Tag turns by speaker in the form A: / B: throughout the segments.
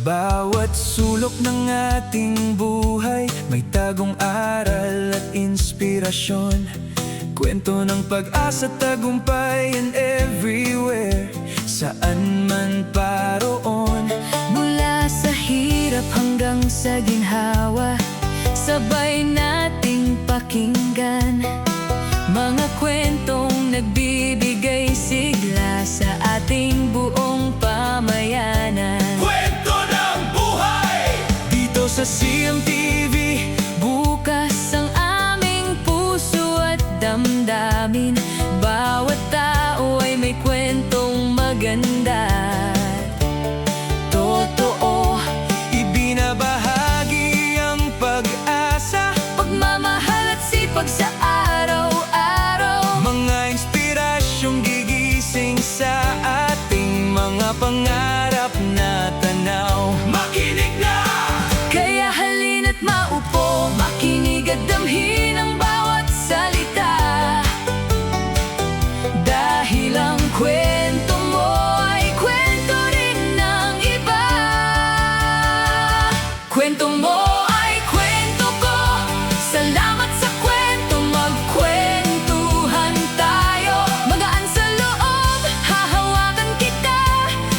A: bawat sulok ng ating buhay may tagong aral at inspirasyon. Kwento ng pag-asa, tagumpay, and everywhere, saan man paroon.
B: Mula sa hirap hanggang sa ginhawa, sabay nating pakinggan mga kwentong nagbibigay sigla sa ating buong pamayanan.
A: Kwento ng buhay dito sa CMTV.
B: Bukas ang aming puso at damdamin, bawat tao ay may kwentong maganda. Totoo,
A: Ibinabahagi ang pag-asa,
B: pagmamahal at sipag sa araw-araw.
A: mga inspirasyong gigising sa ating mga pangarap na tanaw. Makinig na!
B: Kaya halina't maupo, makinig at damhin ang bawat salita. Dahil ang kwento mo ay kwento rin ng iba. Kwento mo ay kwento ko, salamat sa kwento, magkwentuhan tayo. Magaan sa loob, hahawakan kita,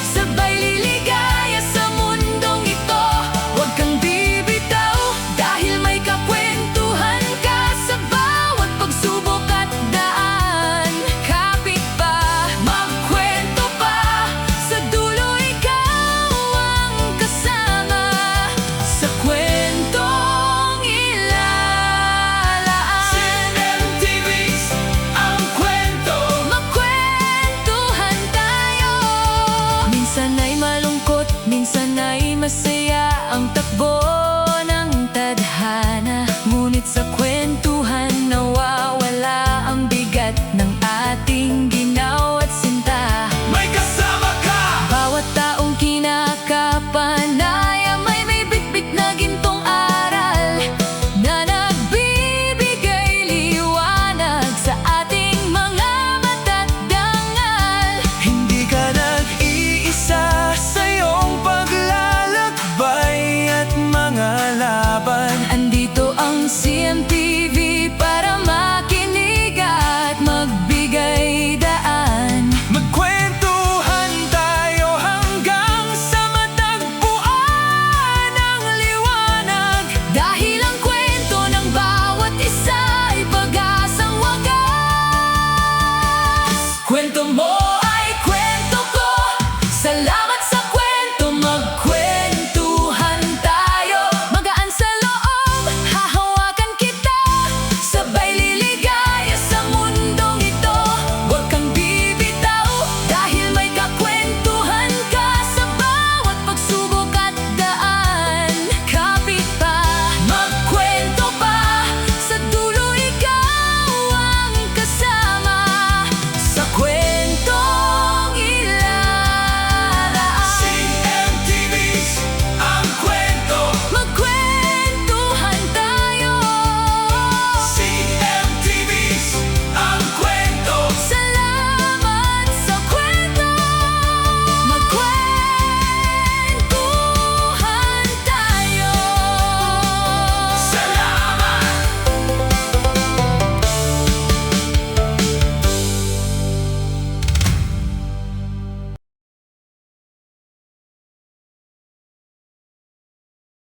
B: sabay liligaya sa mundong ito. Huwag kang bibitaw, dahil may kakwentuhan ka sa bawat pagsubok at daan. Kapit pa, magkwento pa, sa dulo ikaw ang kasama. Sa kwentong ilalaan,
A: CMTV's ang kwento.
B: magkwentuhan tayo. Minsan ay malungkot, minsan ay masaya ang takbo.